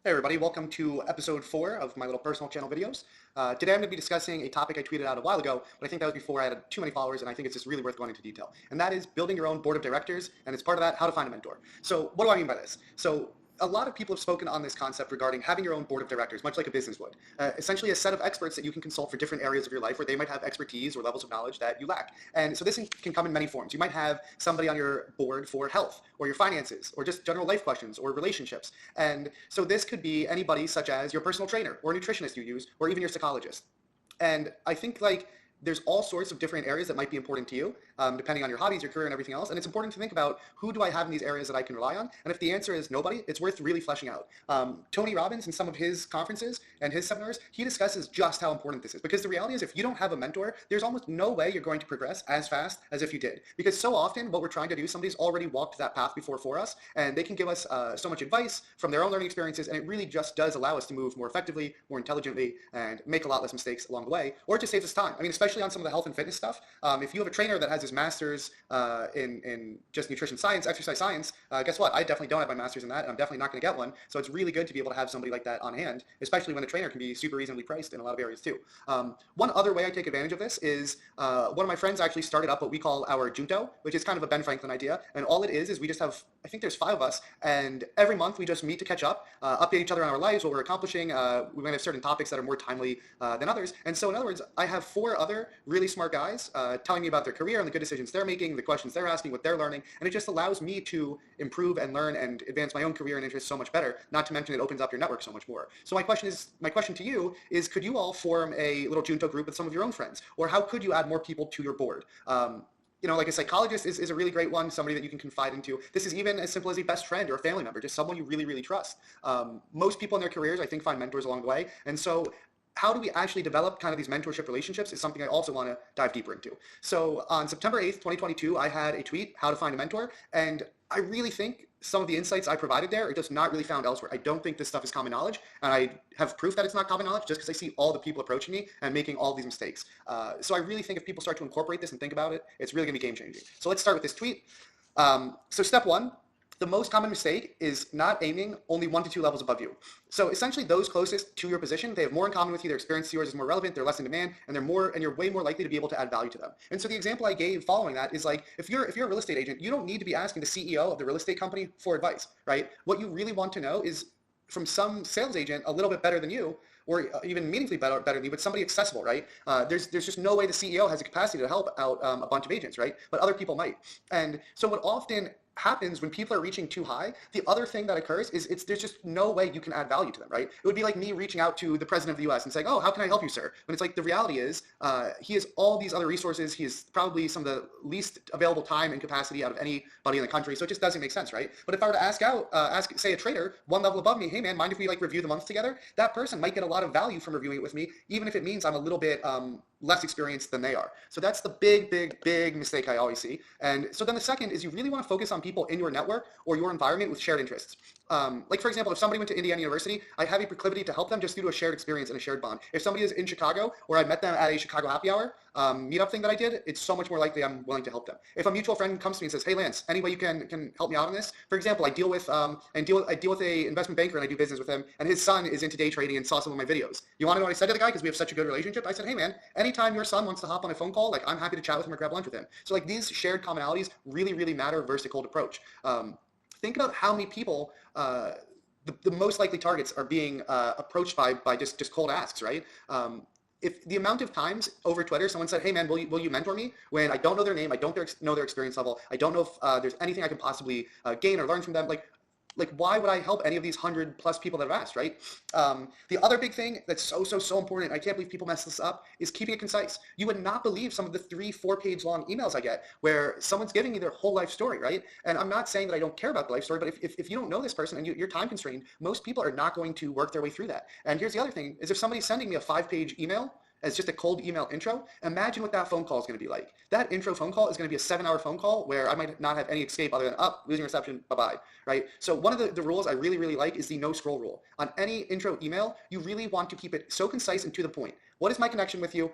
Hey everybody, welcome to episode 4 of my little personal channel videos. Today I'm going to be discussing a topic I tweeted out a while ago, but I think that was before I had too many followers, and I think it's just really worth going into detail. And that is building your own board of directors, and as part of that, how to find a mentor. So what do I mean by this? So a lot of people have spoken on this concept regarding having your own board of directors, much like a business would. Essentially a set of experts that you can consult for different areas of your life where they might have expertise or levels of knowledge that you lack. And so this can come in many forms. You might have somebody on your board for health or your finances or just general life questions or relationships. And so this could be anybody such as your personal trainer or nutritionist you use or even your psychologist. And I think there's all sorts of different areas that might be important to you, depending on your hobbies, your career, and everything else. And it's important to think about who do I have in these areas that I can rely on. And if the answer is nobody, it's worth really fleshing out. Tony Robbins, in some of his conferences and his seminars, he discusses just how important this is. Because the reality is, if you don't have a mentor, there's almost no way you're going to progress as fast as if you did. Because so often, what we're trying to do, somebody's already walked that path before for us, and they can give us so much advice from their own learning experiences, and it really just does allow us to move more effectively, more intelligently, and make a lot less mistakes along the way, or it just saves us time. I mean, especially on some of the health and fitness stuff. If you have a trainer that has his master's in just nutrition science, exercise science, guess what? I definitely don't have my master's in that, and I'm definitely not going to get one. So it's really good to be able to have somebody like that on hand, especially when a trainer can be super reasonably priced in a lot of areas too. One other way I take advantage of this is one of my friends actually started up what we call our Junto, which is kind of a Ben Franklin idea. And all it is we just have, I think there's 5 of us, and every month we just meet to catch up, update each other on our lives, what we're accomplishing. We might have certain topics that are more timely than others. And so in other words, I have 4 other really smart guys telling me about their career and the good decisions they're making, the questions they're asking, what they're learning, and it just allows me to improve and learn and advance my own career and interests so much better, not to mention it opens up your network so much more. So my question to you is, could you all form a little Junto group with some of your own friends? Or how could you add more people to your board? Like a psychologist is a really great one, somebody that you can confide into. This is even as simple as a best friend or a family member, just someone you really, really trust. Most people in their careers, I think, find mentors along the way. And so how do we actually develop kind of these mentorship relationships is something I also want to dive deeper into. So on September 8th, 2022, I had a tweet, how to find a mentor, and I really think some of the insights I provided there are just not really found elsewhere. I don't think this stuff is common knowledge, and I have proof that it's not common knowledge just because I see all the people approaching me and making all these mistakes. So I really think if people start to incorporate this and think about it, it's really going to be game changing. So let's start with this tweet. So step 1, the most common mistake is not aiming only 1 to 2 levels above you. So essentially those closest to your position, they have more in common with you, their experience to yours is more relevant, they're less in demand, and you're way more likely to be able to add value to them. And so the example I gave following that is if you're a real estate agent, you don't need to be asking the CEO of the real estate company for advice, right? What you really want to know is from some sales agent a little bit better than you, or even meaningfully better than you, but somebody accessible, right? There's just no way the CEO has the capacity to help out a bunch of agents, right? But other people might. And so what often happens when people are reaching too high, the other thing that occurs is there's just no way you can add value to them, right? It would be like me reaching out to the president of the US and saying, oh, how can I help you, sir? When it's like the reality is he has all these other resources. He has probably some of the least available time and capacity out of anybody in the country. So it just doesn't make sense, right? But if I were to ask, say, a trader 1 level above me, hey man, mind if we review the month together? That person might get a lot of value from reviewing it with me, even if it means I'm a little bit less experienced than they are. So that's the big mistake I always see. And so then the second is you really want to focus on people in your network or your environment with shared interests. For example, if somebody went to Indiana University, I have a proclivity to help them just due to a shared experience and a shared bond. If somebody is in Chicago or I met them at a Chicago happy hour meetup thing that I did, it's so much more likely I'm willing to help them. If a mutual friend comes to me and says, hey Lance, any way you can help me out on this? For example, I deal with a investment banker and I do business with him, and his son is into day trading and saw some of my videos. You want to know what I said to the guy? Because we have such a good relationship. I said, hey man, anytime your son wants to hop on a phone call, I'm happy to chat with him or grab lunch with him. So these shared commonalities really, really matter versus a cold approach. Think about how many people the most likely targets are being approached by just cold asks, right? If the amount of times over Twitter someone said, hey man, will you mentor me, when I don't know their name, I don't know their experience level, I don't know if there's anything I can possibly gain or learn from them, why would I help any of these 100+ people that have asked, right? The other big thing that's so important, I can't believe people mess this up, is keeping it concise. You would not believe some of the 3-4 page long emails I get where someone's giving me their whole life story, right? And I'm not saying that I don't care about the life story, but if you don't know this person and you're time constrained, most people are not going to work their way through that. And here's the other thing, is if somebody's sending me a 5-page email as just a cold email intro, imagine what that phone call is going to be like. That intro phone call is going to be a 7-hour phone call where I might not have any escape other than, losing reception, bye-bye, right? So one of the rules I really, really like is the no scroll rule. On any intro email, you really want to keep it so concise and to the point. what is my connection with you?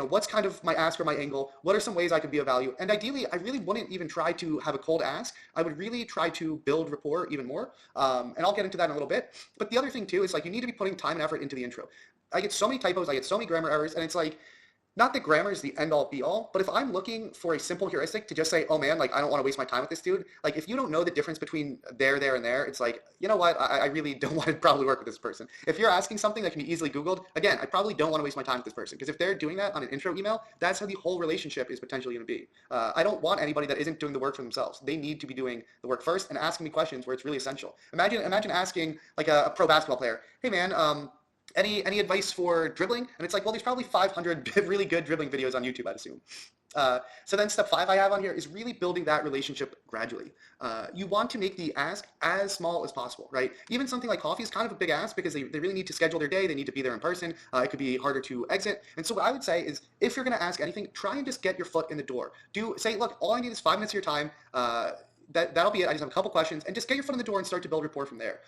What's kind of my ask or my angle? What are some ways I could be of value? And ideally, I really wouldn't even try to have a cold ask. I would really try to build rapport even more. And I'll get into that in a little bit. But the other thing too is like you need to be putting time and effort into the intro. I get so many typos, I get so many grammar errors, and it's like, not that grammar is the end all be all, but if I'm looking for a simple heuristic to just say, oh man, like I don't want to waste my time with this dude, like if you don't know the difference between there, and there, it's like, you know what, I really don't want to probably work with this person. If you're asking something that can be easily Googled, again, I probably don't want to waste my time with this person, because if they're doing that on an intro email, that's how the whole relationship is potentially going to be. I don't want anybody that isn't doing the work for themselves. They need to be doing the work first and asking me questions where it's really essential. Imagine asking like a pro basketball player, hey man, any advice for dribbling? And it's like, well, there's probably 500 really good dribbling videos on YouTube, I'd assume. So then step 5 I have on here is really building that relationship gradually. You want to make the ask as small as possible, right? Even something like coffee is kind of a big ask because they really need to schedule their day. They need to be there in person. It could be harder to exit. And so what I would say is if you're going to ask anything, try and just get your foot in the door. Say, look, all I need is 5 minutes of your time. That'll be it. I just have a couple questions and just get your foot in the door and start to build rapport from there.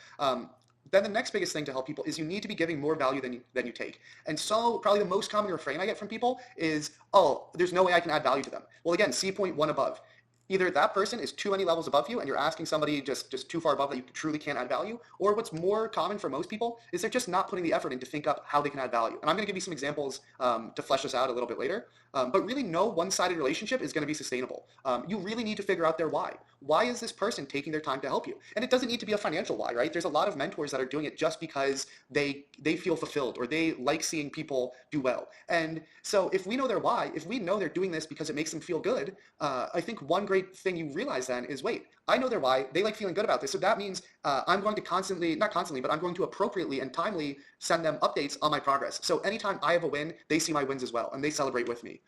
Then the next biggest thing to help people is you need to be giving more value than you take. And so probably the most common refrain I get from people is, oh, there's no way I can add value to them. Well, again, see point 1 above. Either that person is too many levels above you and you're asking somebody just too far above that you truly can't add value, or what's more common for most people is they're just not putting the effort in to think up how they can add value. And I'm going to give you some examples to flesh this out a little bit later. But really no one-sided relationship is going to be sustainable. You really need to figure out their why. Why is this person taking their time to help you? And it doesn't need to be a financial why, right? There's a lot of mentors that are doing it just because they feel fulfilled or they like seeing people do well. And so if we know their why, if we know they're doing this because it makes them feel good, I think one great thing you realize then is, wait, I know their why, they like feeling good about this. So that means I'm going to not constantly, but I'm going to appropriately and timely send them updates on my progress. So anytime I have a win, they see my wins as well and they celebrate with me.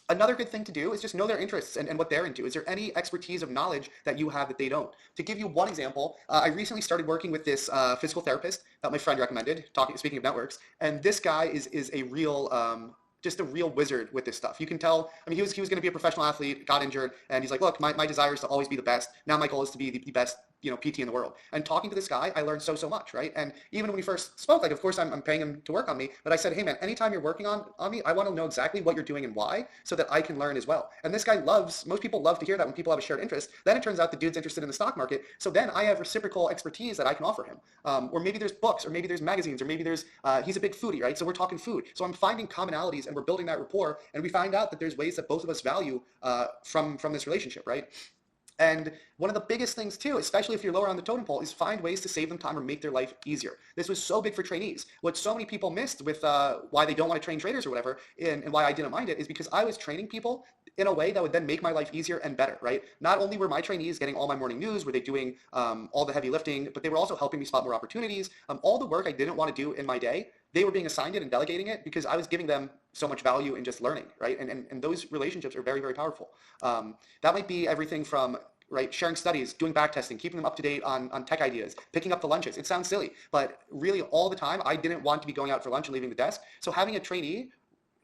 Another good thing to do is just know their interests and what they're into. Is there any expertise of knowledge that you have that they don't? To give you one example, I recently started working with this physical therapist that my friend recommended, speaking of networks, and this guy is a real, just a real wizard with this stuff. You can tell, I mean, he was going to be a professional athlete, got injured, and he's like, look, my desire is to always be the best. Now my goal is to be the best, PT in the world. And talking to this guy, I learned so much, right? And even when we first spoke, like, of course, I'm paying him to work on me, but I said, hey man, anytime you're working on me, I want to know exactly what you're doing and why, so that I can learn as well. And this guy most people love to hear that when people have a shared interest. Then it turns out the dude's interested in the stock market. So then I have reciprocal expertise that I can offer him. Or maybe there's books, or maybe there's magazines, or maybe there's, he's a big foodie, right? So we're talking food. So I'm finding commonalities and we're building that rapport, and we find out that there's ways that both of us value from this relationship, right? And one of the biggest things too, especially if you're lower on the totem pole, is find ways to save them time or make their life easier. This was so big for trainees. What so many people missed with why they don't want to train traders or whatever, and why I didn't mind it, is because I was training people in a way that would then make my life easier and better, right? Not only were my trainees getting all my morning news, were they doing all the heavy lifting, but they were also helping me spot more opportunities. All the work I didn't want to do in my day, they were being assigned it and delegating it because I was giving them so much value in just learning, right? And those relationships are very, very powerful. That might be everything from, right, sharing studies, doing back testing, keeping them up to date on tech ideas, picking up the lunches. It sounds silly, but really all the time, I didn't want to be going out for lunch and leaving the desk. So having a trainee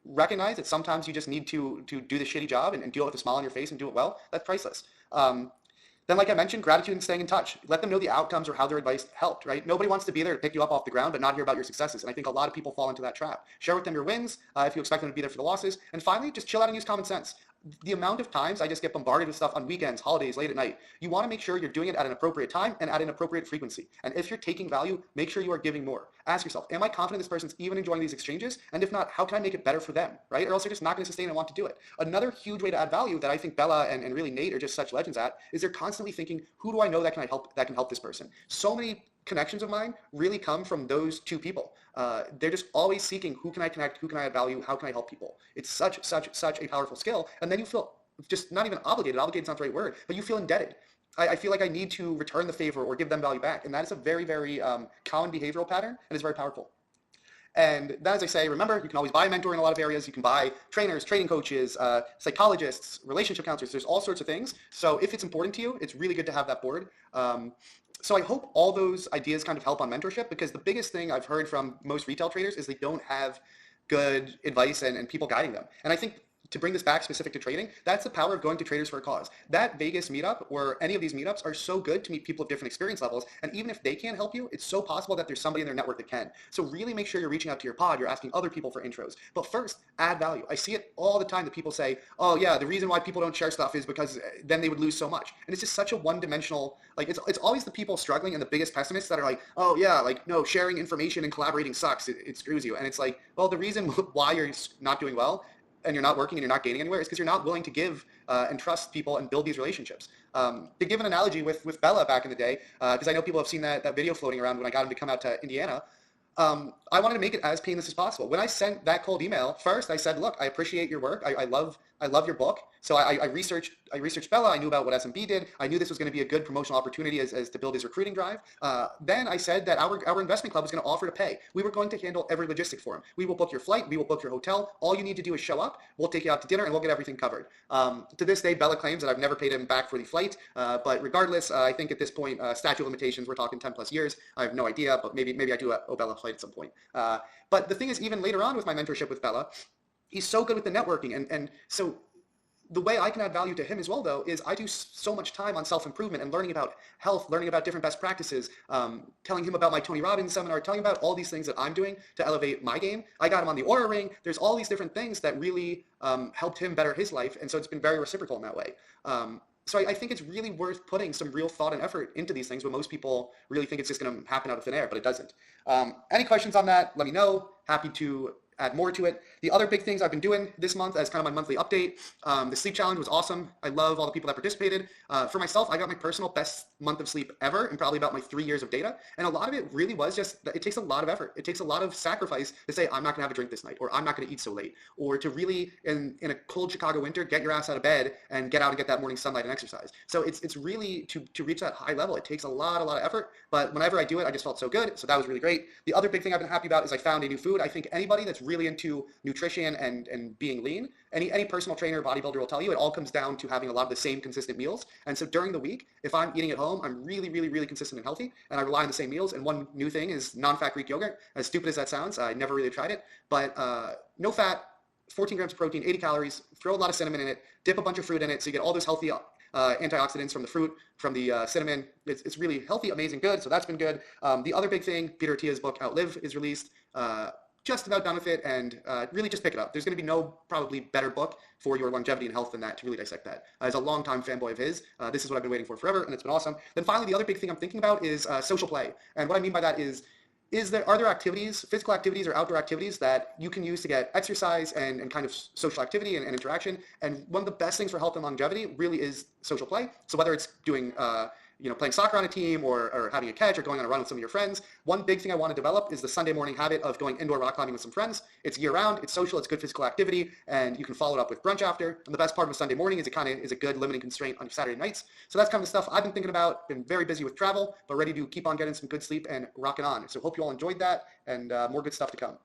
recognize that sometimes you just need to do the shitty job and deal with a smile on your face and do it well, that's priceless. Then, like I mentioned, gratitude and staying in touch. Let them know the outcomes or how their advice helped, right? Nobody wants to be there to pick you up off the ground but not hear about your successes. And I think a lot of people fall into that trap. Share with them your wins if you expect them to be there for the losses. And finally, just chill out and use common sense. The amount of times I just get bombarded with stuff on weekends, holidays, late at night, you want to make sure you're doing it at an appropriate time and at an appropriate frequency. And if you're taking value, make sure you are giving more. Ask yourself, am I confident this person's even enjoying these exchanges? And if not, how can I make it better for them, right? Or else they're just not going to sustain and want to do it. Another huge way to add value that I think Bella and really Nate are just such legends at is they're constantly thinking, who do I know that can help this person? So many connections of mine really come from those two people. They're just always seeking, who can I connect, who can I add value, how can I help people? It's such a powerful skill. And then you feel just not even obligated is not the right word, but you feel indebted. I feel like I need to return the favor or give them value back. And that is a very, very common behavioral pattern and is very powerful. And then, as I say, remember, you can always buy a mentor in a lot of areas. You can buy trainers, training coaches, psychologists, relationship counselors. There's all sorts of things. So if it's important to you, it's really good to have that board. So I hope all those ideas kind of help on mentorship, because the biggest thing I've heard from most retail traders is they don't have good advice and people guiding them. And I think to bring this back specific to trading, that's the power of going to Traders for a Cause. That Vegas meetup or any of these meetups are so good to meet people of different experience levels. And even if they can't help you, it's so possible that there's somebody in their network that can. So really make sure you're reaching out to your pod, you're asking other people for intros. But first, add value. I see it all the time that people say, oh yeah, the reason why people don't share stuff is because then they would lose so much. And it's just such a one-dimensional, like it's always the people struggling and the biggest pessimists that are like, oh yeah, like no, sharing information and collaborating sucks. It screws you. And it's like, well, the reason why you're not doing well and you're not working and you're not gaining anywhere is because you're not willing to give and trust people and build these relationships. To give an analogy with Bella back in the day, because I know people have seen that video floating around when I got him to come out to Indiana. I wanted to make it as painless as possible. When I sent that cold email, first I said, look, I appreciate your work. I love your book. So I researched Bella. I knew about what SMB did. I knew this was going to be a good promotional opportunity as to build his recruiting drive. Then I said that our investment club was going to offer to pay. We were going to handle every logistic for him. We will book your flight. We will book your hotel. All you need to do is show up. We'll take you out to dinner and we'll get everything covered. To this day, Bella claims that I've never paid him back for the flight. But regardless, I think at this point, statute of limitations, we're talking 10 plus years. I have no idea, but maybe I do owe Bella a flight at some point. But the thing is, even later on with my mentorship with Bella, he's so good with the networking. And so the way I can add value to him as well, though, is I do so much time on self-improvement and learning about health, learning about different best practices, telling him about my Tony Robbins seminar, telling him about all these things that I'm doing to elevate my game. I got him on the Oura Ring. There's all these different things that really helped him better his life. And so it's been very reciprocal in that way. So I think it's really worth putting some real thought and effort into these things when most people really think it's just going to happen out of thin air, but it doesn't. Any questions on that? Let me know. Happy to add more to it. The other big things I've been doing this month as kind of my monthly update, the sleep challenge was awesome. I love all the people that participated. For myself, I got my personal best month of sleep ever in probably about my 3 years of data. And a lot of it really was just, it takes a lot of effort. It takes a lot of sacrifice to say, I'm not gonna have a drink this night, or I'm not gonna eat so late, or to really, in a cold Chicago winter, get your ass out of bed and get out and get that morning sunlight and exercise. So it's really, to reach that high level, it takes a lot of effort. But whenever I do it, I just felt so good. So that was really great. The other big thing I've been happy about is I found a new food. I think anybody that's really into nutrition and being lean, any personal trainer, bodybuilder will tell you, it all comes down to having a lot of the same consistent meals. And so during the week, if I'm eating at home, I'm really consistent and healthy, and I rely on the same meals. And one new thing is non-fat Greek yogurt. As stupid as that sounds, I never really tried it, but no fat, 14 grams of protein, 80 calories, throw a lot of cinnamon in it, dip a bunch of fruit in it, so you get all those healthy antioxidants from the fruit, from the cinnamon. It's really healthy, amazing, good. So that's been good. The other big thing, Peter Attia's book Outlive is released. Just about done with it, and really just pick it up. There's going to be no probably better book for your longevity and health than that to really dissect that. As a longtime fanboy of his, this is what I've been waiting for forever, and it's been awesome. Then finally, the other big thing I'm thinking about is social play. And what I mean by that is are there activities, physical activities or outdoor activities that you can use to get exercise and kind of social activity and interaction? And one of the best things for health and longevity really is social play. So whether it's doing playing soccer on a team or having a catch or going on a run with some of your friends. One big thing I want to develop is the Sunday morning habit of going indoor rock climbing with some friends. It's year round, it's social, it's good physical activity, and you can follow it up with brunch after. And the best part of a Sunday morning is it kind of is a good limiting constraint on your Saturday nights. So that's kind of the stuff I've been thinking about, been very busy with travel, but ready to keep on getting some good sleep and rocking on. So hope you all enjoyed that, and more good stuff to come.